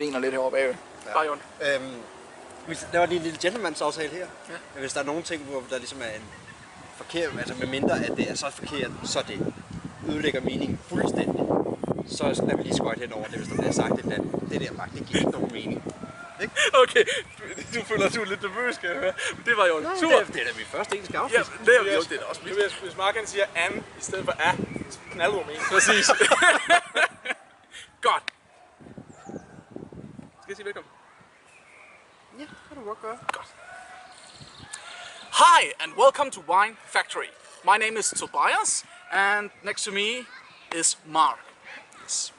Bener lidt heroppe af. Bare Jon. Der var lige en lille gentleman's-aftale her. Ja. Hvis der er nogle ting, hvor der ligesom er en forkert, altså med mindre at det er så forkert, så det ødelægger meningen fuldstændig, så lader vi lige skøjte hen over det, hvis der bliver sagt et eller andet. Det der magt, det giver ikke nogen mening. Ikke? Okay, du føler, at du er lidt nervøs, skal jeg høre. Det var jo super. Det er da min første engelske afsnit. Ja, det er jo det er også mit. Hvis Marken siger an i stedet for a, så knalder du med. Præcis. Godt. Skal jeg sige velkommen? Ja, det kan du godt gøre. Godt. Hi and welcome to Winefactory. My name is Tobias and next to me is Mark. Yes.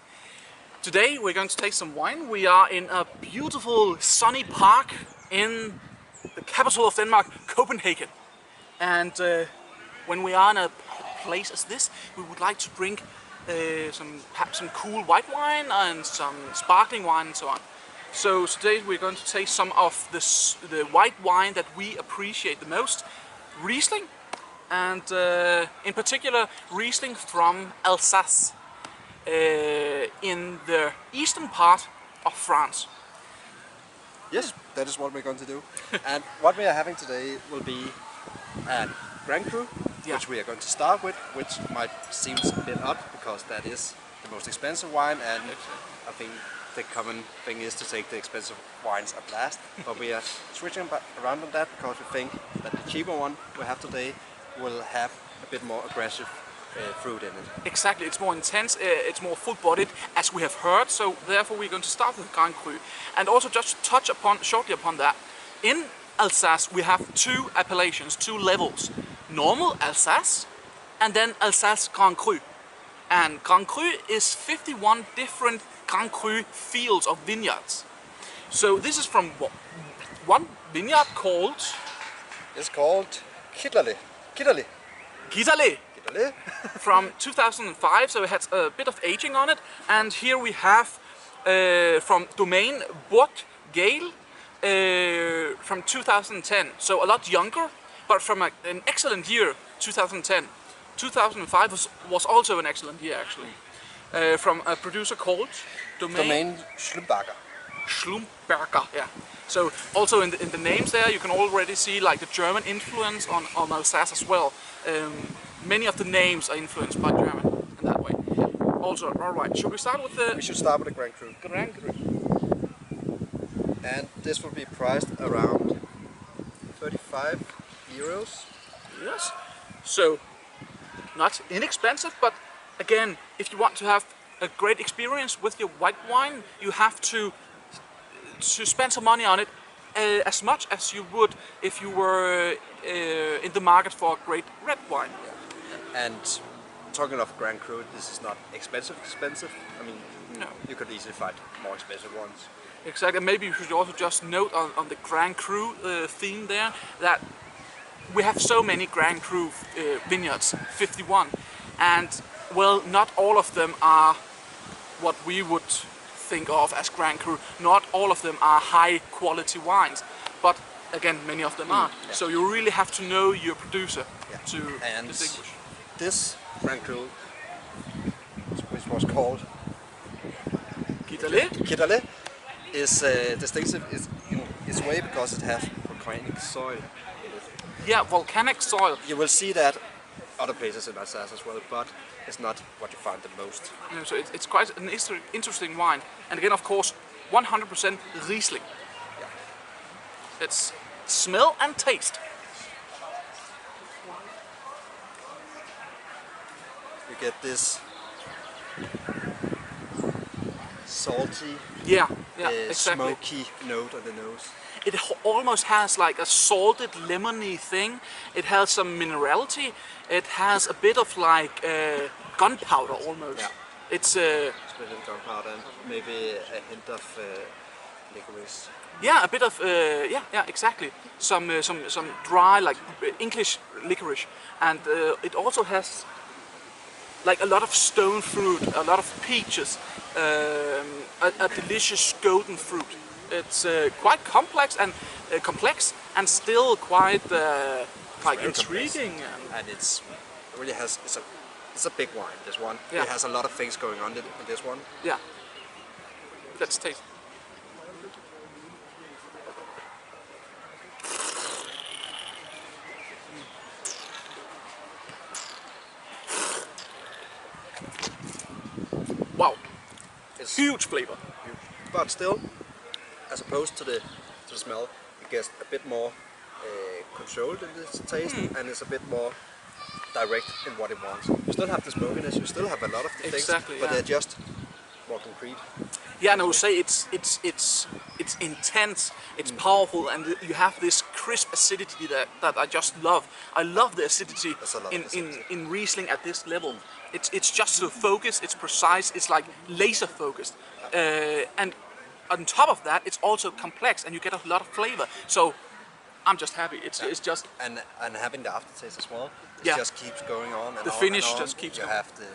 Today we're going to taste some wine. We are in a beautiful sunny park in the capital of Denmark, Copenhagen. And when we are in a place as this, we would like to drink perhaps some cool white wine and some sparkling wine and so on. So today we're going to taste some of the white wine that we appreciate the most, Riesling, and in particular Riesling from Alsace in the eastern part of France. Yes, that is what we're going to do. And what we are having today will be a Grand Cru, which we are going to start with, which might seem a bit odd because that is the most expensive wine, and I think the common thing is to take the expensive wines at last. But we are switching around on that because we think that the cheaper one we have today will have a bit more aggressive fruit in it. Exactly, it's more intense, it's more full-bodied, as we have heard, so therefore we're going to start with Grand Cru. And also just to touch shortly upon that, in Alsace we have two appellations, two levels. Normal Alsace and then Alsace Grand Cru. And Grand Cru is 51 different Grand Cru fields of vineyards. So this is from one vineyard called... It's called Kitterle. Kitterle. From 2005, so it has a bit of aging on it. And here we have from Domaine Bourg Gale from 2010, so a lot younger, but from an excellent year, 2010. 2005 was also an excellent year, actually. From a producer called Domaine Schlumberger. Schlumberger, yeah. So also in the names there, you can already see like the German influence on Alsace as well. Many of the names are influenced by German in that way. Also, all right. Should we start with the? We should start with the Grand Cru. Grand Cru. And this will be priced around 35 euros. Yes. So not inexpensive, but again, if you want to have a great experience with your white wine, you have to spend some money on it, as much as you would if you were in the market for a great red wine. And talking of Grand Cru, this is not expensive. I mean, no. You could easily find more expensive ones. Exactly. Maybe you should also just note on the Grand Cru theme there that we have so many Grand Cru vineyards, 51, and well, not all of them are what we would think of as Grand Cru. Not all of them are high quality wines, but again, many of them are. Yeah. So you really have to know your producer to distinguish. This Grand Cru, which was called Kitterle, is distinctive in its way because it has volcanic soil. Yeah, volcanic soil. You will see that other places in Alsace as well, but it's not what you find the most. Yeah, so it's quite an interesting wine. And again, of course, 100% Riesling. Yeah. It's smell and taste. You get this salty, exactly. smoky note on the nose. It almost has like a salted, lemony thing. It has some minerality. It has a bit of like gunpowder almost. Yeah. It's a bit of gunpowder and maybe a hint of licorice. Yeah, a bit of exactly. Some dry like English licorice, and it also has like a lot of stone fruit, a lot of peaches, a delicious golden fruit. It's quite complex and still quite like intriguing. And it's really has it's a big wine. This one. Yeah. It has a lot of things going on in this one. Yeah. Let's taste. huge flavor. But still, as opposed to the smell, it gets a bit more controlled in the taste, and it's a bit more direct in what it wants. You still have the smokiness, you still have a lot of the things, but they're just more concrete. Yeah, and I would say it's intense, it's powerful, and you have this crisp acidity that I just love. I love the acidity in Riesling at this level. It's just so focused, it's precise, it's like laser focused, and on top of that, it's also complex, and you get a lot of flavor. So I'm just happy. It's just and having the aftertaste as well. It just keeps going on. And the on finish and on. just keeps you going. have the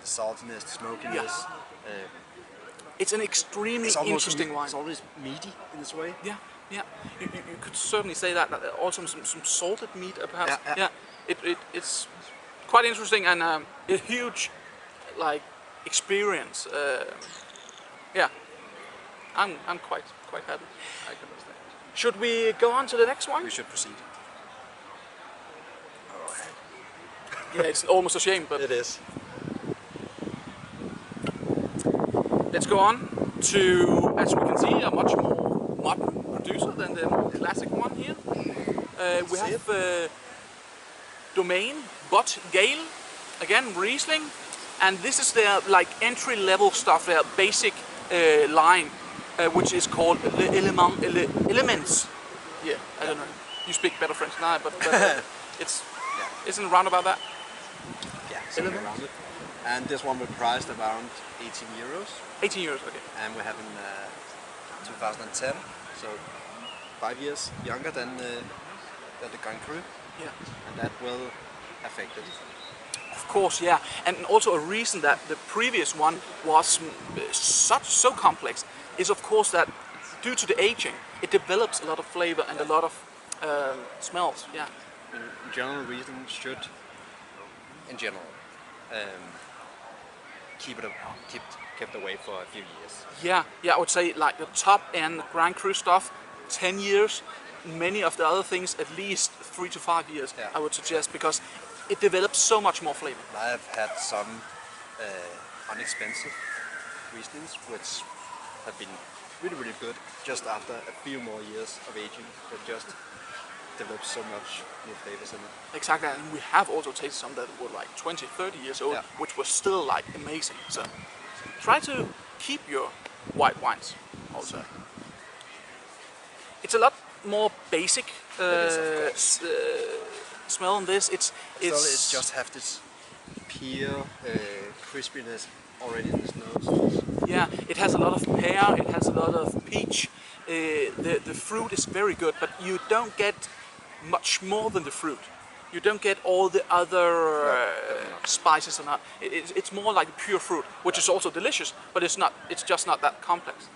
saltiness, the smokiness. It's an extremely interesting wine. It's always meaty in this way. Yeah, yeah. You could certainly say that. Also some salted meat, perhaps. Yeah. It's quite interesting and a huge like experience. Yeah, I'm quite happy. I can understand. Should we go on to the next one? We should proceed. Yeah, it's almost a shame, but it is. Let's go on to, as we can see, a much more modern producer than the more classic one here. We have Domaine, but Gale, again Riesling, and this is their like entry-level stuff, their basic line, which is called the Elements. Yeah, I don't know. You speak better French than I, but isn't it round about that? Yeah, something around it. And this one was priced around 18 euros. 18 euros, okay. And we have in 2010, so 5 years younger than the Grand Cru. Yeah. And that will affect it. Of course, yeah. And also a reason that the previous one was so complex is of course that due to the aging, it develops a lot of flavor and a lot of smells, yeah. In general, Riesling should, in general, kept away for a few years. Yeah, I would say like the top end Grand Cru stuff, 10 years. Many of the other things, at least 3 to 5 years, I would suggest, because it develops so much more flavor. I've had some inexpensive Rieslings which have been really good just after a few more years of aging. That just develops so much more flavors in it. Exactly, and we have also tasted some that were like 20, 30 years old, which was still like amazing. So try to keep your white wines also. It's a lot more basic smell in this. It just have this pure crispiness already in its nose. Yeah, it has a lot of pear, it has a lot of peach. The fruit is very good, but you don't get much more than the fruit. You don't get all the other spices and that. It's more like pure fruit, which is also delicious, but it's not. It's just not that complex.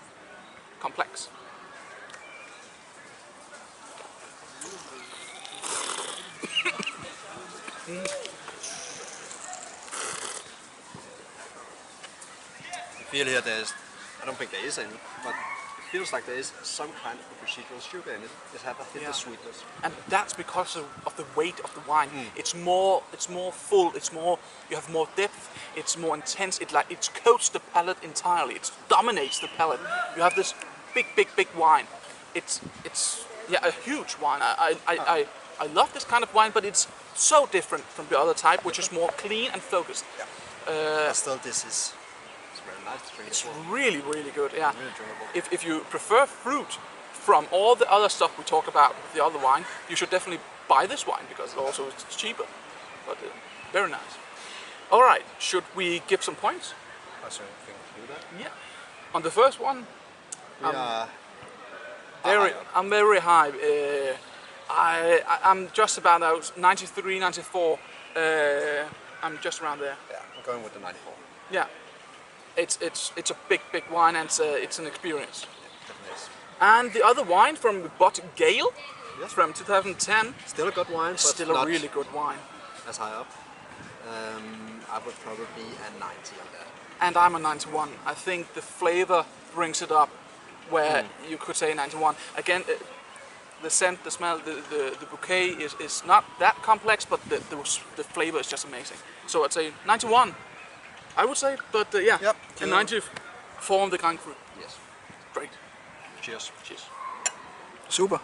I feel here I don't think there is any, but it feels like there is some kind of residual sugar in it. It has a hint of sweetness. And that's because of the weight of the wine. It's more full, you have more depth, it's more intense, it coats the palate entirely, it dominates the palate. You have this big wine. It's a huge wine. I love this kind of wine, but it's so different from the other type, which is more clean and focused. Yeah. But still, it's very nice to drink. It's really good. Yeah. Really drinkable. If you prefer fruit from all the other stuff we talk about with the other wine, you should definitely buy this wine because it's cheaper. But very nice. All right. Should we give some points? I certainly think we can do that. Yeah. On the first one, I'm very high. I'm just about out 93, 94. I'm just around there. Yeah, I'm going with the 94. Yeah, it's a big wine and it's an experience. Yeah, definitely is. And the other wine from But Gale, from 2010. Still a good wine, but still a really good wine. As high up. I would probably be a 90 on that. And I'm a 91. I think the flavor brings it up where you could say 91. Again, the scent, the smell, the bouquet is not that complex, but the flavor is just amazing. So I'd say 91, I would say, but Yep, and 94 form the Grand Cru. Yes. Great. Cheers. Cheers. Super.